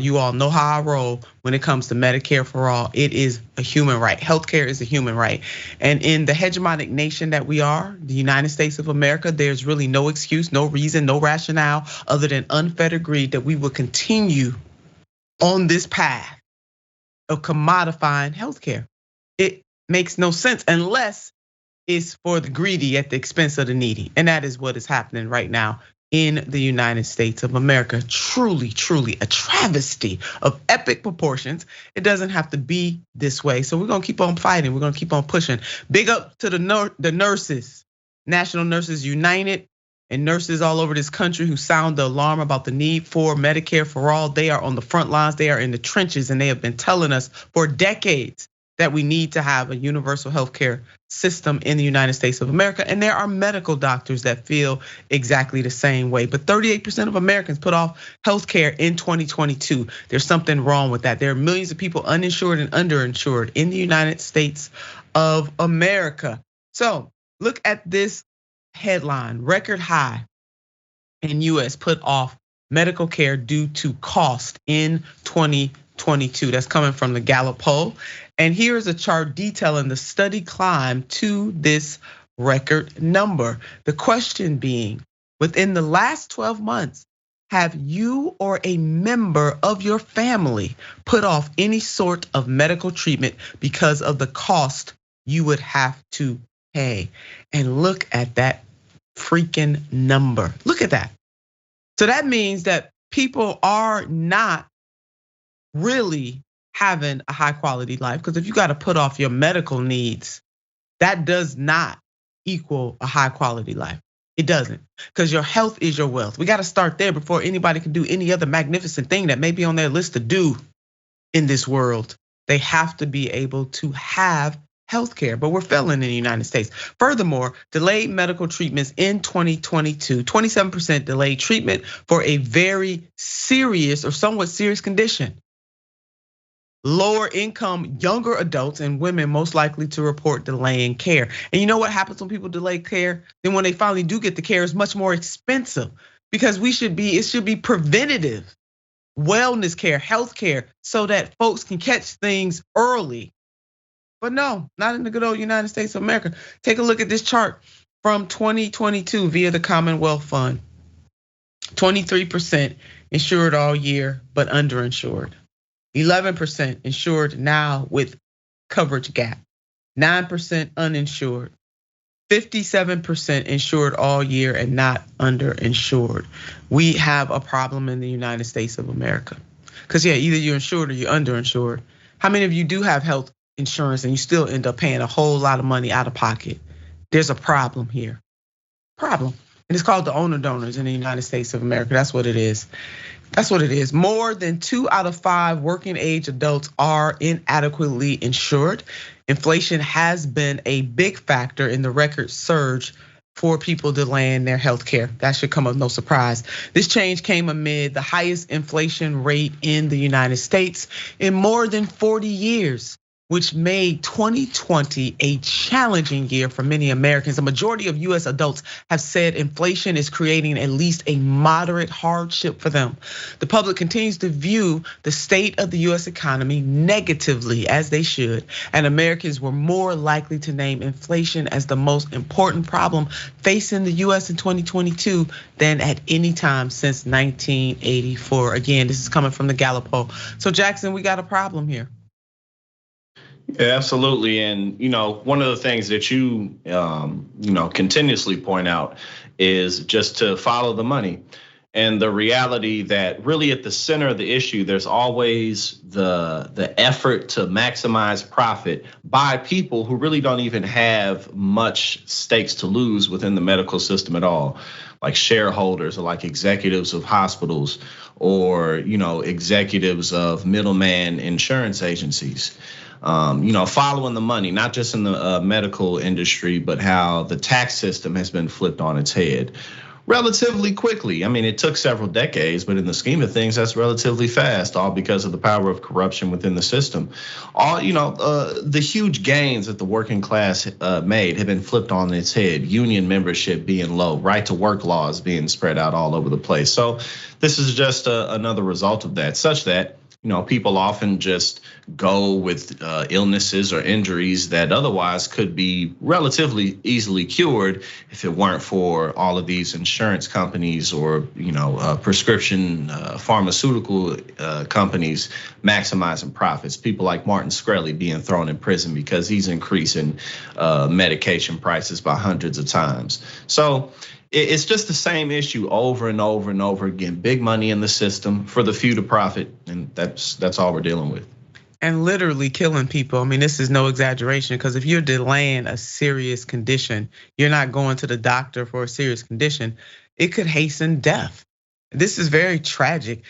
You all know how I roll when it comes to Medicare for all. It is a human right. Healthcare is a human right. And in the hegemonic nation that we are, the United States of America, there's really no excuse, no reason, no rationale other than unfettered greed that we will continue on this path of commodifying healthcare. It makes no sense unless it's for the greedy at the expense of the needy. And that is what is happening right now in the United States of America. Truly, truly a travesty of epic proportions. It doesn't have to be this way. So we're gonna keep on fighting. We're gonna keep on pushing. Big up to the nurses, National Nurses United, and nurses all over this country who sound the alarm about the need for Medicare for all. They are on the front lines, they are in the trenches, and they have been telling us for decades that we need to have a universal healthcare system in the United States of America. And there are medical doctors that feel exactly the same way. But 38% of Americans put off healthcare in 2022. There's something wrong with that. There are millions of people uninsured and underinsured in the United States of America. So look at this headline: record high in US put off medical care due to cost in 2022. That's coming from the Gallup poll. And here is a chart detailing the study climb to this record number. The question being, within the last 12 months, have you or a member of your family put off any sort of medical treatment because of the cost you would have to pay? And look at that freaking number. Look at that. So that means that people are not really having a high quality life, because if you got to put off your medical needs, that does not equal a high quality life. It doesn't, because your health is your wealth. We got to start there before anybody can do any other magnificent thing that may be on their list to do in this world. They have to be able to have healthcare, but we're failing in the United States. Furthermore, delayed medical treatments in 2022, 27% delayed treatment for a very serious or somewhat serious condition. Lower income, younger adults and women most likely to report delaying care. And you know what happens when people delay care? Then when they finally do get the care, it's much more expensive, because it should be preventative wellness care, health care, so that folks can catch things early. But no, not in the good old United States of America. Take a look at this chart from 2022 via the Commonwealth Fund. 23% insured all year, but underinsured. 11% insured now with coverage gap. 9% uninsured. 57% insured all year and not underinsured. We have a problem in the United States of America. Because yeah, either you're insured or you're underinsured. How many of you do have health insurance and you still end up paying a whole lot of money out of pocket? There's a problem here. Problem. And it's called the owner donors in the United States of America. That's what it is. That's what it is. More than 2 out of 5 working age adults are inadequately insured. Inflation has been a big factor in the record surge for people delaying their health care. That should come as no surprise. This change came amid the highest inflation rate in the United States in more than 40 years, which made 2020 a challenging year for many Americans. A majority of US adults have said inflation is creating at least a moderate hardship for them. The public continues to view the state of the US economy negatively, as they should, and Americans were more likely to name inflation as the most important problem facing the US in 2022 than at any time since 1984. Again, this is coming from the Gallup poll. So Jackson, we got a problem here. Yeah, absolutely. And one of the things that you continuously point out is just to follow the money, and the reality that really at the center of the issue, there's always the effort to maximize profit by people who really don't even have much stakes to lose within the medical system at all, like shareholders or like executives of hospitals or executives of middleman insurance agencies. Following the money, not just in the medical industry, but how the tax system has been flipped on its head. relatively quickly. I mean, it took several decades, but in the scheme of things, that's relatively fast, all because of the power of corruption within the system. The huge gains that the working class made have been flipped on its head. Union membership being low, right to work laws being spread out all over the place. So this is just another result of that, such that people often just go with illnesses or injuries that otherwise could be relatively easily cured if it weren't for all of these insurance companies or prescription pharmaceutical companies maximizing profits. People like Martin Shkreli being thrown in prison because he's increasing medication prices by hundreds of times. So it's just the same issue over and over and over again. Big money in the system for the few to profit, and that's all we're dealing with. And literally killing people. I mean, this is no exaggeration, because if you're delaying a serious condition, you're not going to the doctor for a serious condition, it could hasten death. This is very tragic.